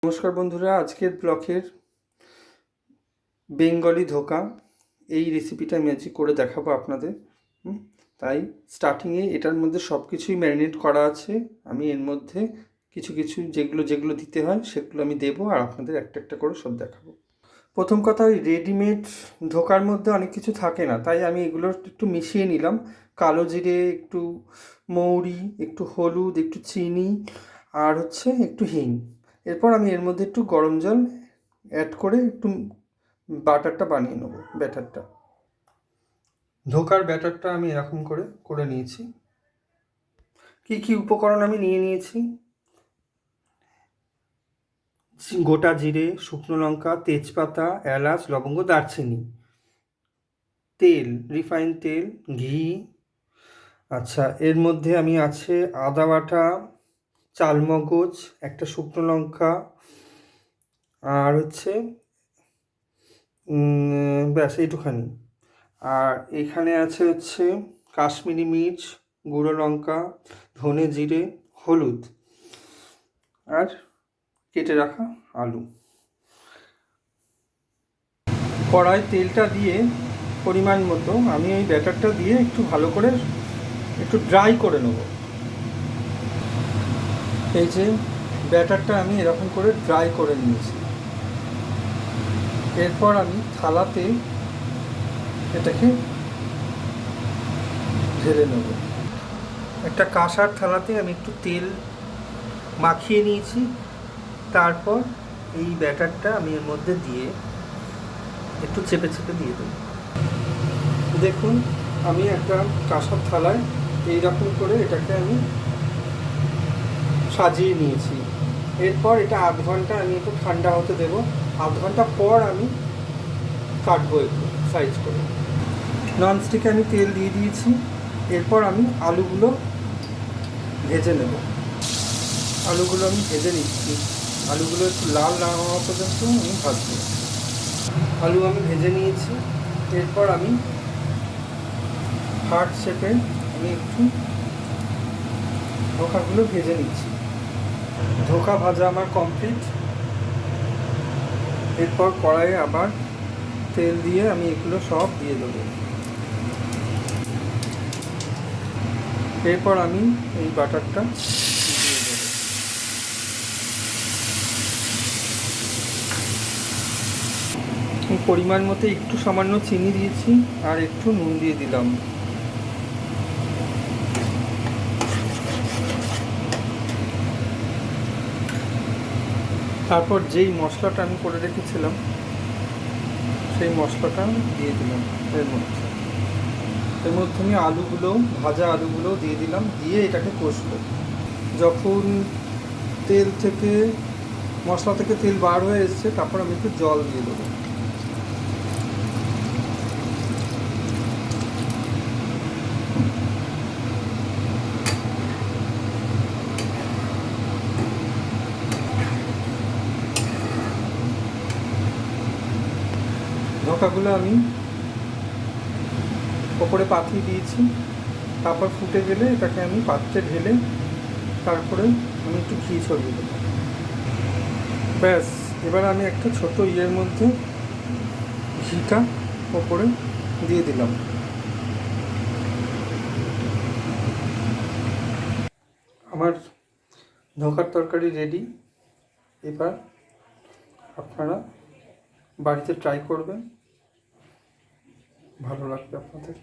নমস্কার বন্ধুরা, আজকের ব্লকের বেঙ্গলি ধোকা এই রেসিপিটা আমি আজকে করে দেখাবো আপনাদের। তাই স্টার্টিংয়ে এটার মধ্যে সব কিছুই ম্যারিনেট করা আছে। আমি এর মধ্যে কিছু কিছু যেগুলো দিতে হয় সেগুলো আমি দেবো, আর আপনাদের একটা একটা করে সব দেখাবো। প্রথম কথা, ওই রেডিমেড ধোকার মধ্যে অনেক কিছু থাকে না, তাই আমি এগুলো একটু মিশিয়ে নিলাম। কালো জিরে, একটু মৌরি, একটু হলুদ, একটু চিনি, আর একটু হিং। এরপর আমি এর মধ্যে একটু গরম জল অ্যাড করে একটু বাটারটা বানিয়ে নেবো। ধোকার ব্যাটারটা আমি এরকম করে নিয়েছি। কি কি উপকরণ আমি নিয়ে নিয়েছি: গোটা জিরে, শুকনো লঙ্কা, তেজপাতা, এলাচ, লবঙ্গ, দারচিনি, তেল, রিফাইন তেল, ঘি। আচ্ছা, এর মধ্যে আমি আছে আদা বাটা, চালমগজ, একটা শুকনো লঙ্কা, আর ব্যাস এইটুখানি। আর এখানে আছে কাশ্মীরি মির্চ, গুঁড়ো লঙ্কা, ধনে জিরে, হলুদ, আর কেটে রাখা আলু। কড়াই তেলটা দিয়ে পরিমাণ মতো আমি এই ব্যাটারটা দিয়ে একটু ভালো করে একটু ড্রাই করে নেব। এই যে ব্যাটারটা আমি এরকম করে ড্রাই করে নিয়েছি। এরপর আমি থালাতে এটাকে ঢেলে নেব। একটা কাঁসার থালাতে আমি একটু তেল মাখিয়ে নিয়েছি। তারপর এই ব্যাটারটা আমি এর মধ্যে দিয়ে একটু চেপে চেপে দিয়ে দেব। দেখুন, আমি একটা কাঁসার থালায় এইরকম করে এটাকে আমি সাজিয়ে নিয়েছি। এরপর এটা আধ ঘন্টা আমি একটু ঠান্ডা হতে দেবো। আধ ঘন্টা পর আমি কাটবো একটু সাইজ করে। ননস্টিকে আমি তেল দিয়ে দিয়েছি। এরপর আমি আলুগুলো ভেজে নেব। আলুগুলো আমি ভেজে নিচ্ছি। আলুগুলো একটু লাল না হওয়া পর্যন্ত আমি ভাজবো। আলু আমি ভেজে নিয়েছি। এরপর আমি হার্ট শেপে আমি একটু ধোকাগুলো ভেজে নিচ্ছি। ধোকা ভাজা আমার কমপ্লিট। এরপর কড়াইয়ে আবার তেল দিয়ে আমি এগুলো সব দিয়ে দেবো। এরপর আমি এই বাটারটা দিয়ে দেবো। পরিমাণ মতো একটু সামান্য চিনি দিয়েছি, আর একটু নুন দিয়ে দিলাম। তারপর যেই মশলাটা আমি করে রেখেছিলাম সেই মশলাটা দিয়ে দিলাম এর মধ্যে। আমি ভাজা আলুগুলো দিয়ে দিলাম, দিয়ে এটাকে কষবো। যখন মশলা থেকে তেল বার হয়ে এসছে, তারপর আমি একটু জল দিয়ে দেবো। ধোকাগুলো আমি ওপরে পাঠিয়ে দিয়েছি। তারপর ফুটে গেলে এটাকে আমি পাত্রে ঢেলে তারপরে আমি একটু ঘি ছড়িয়ে দেবো। ব্যাস, এবার আমি একটা ছোট ইয়ের মধ্যে ঘিটা ওপরে দিয়ে দিলাম। আমার ধোকার তরকারি রেডি। এবার আপনারা বাড়িতে ট্রাই করবেন, ভালো লাগবে আপনাদের।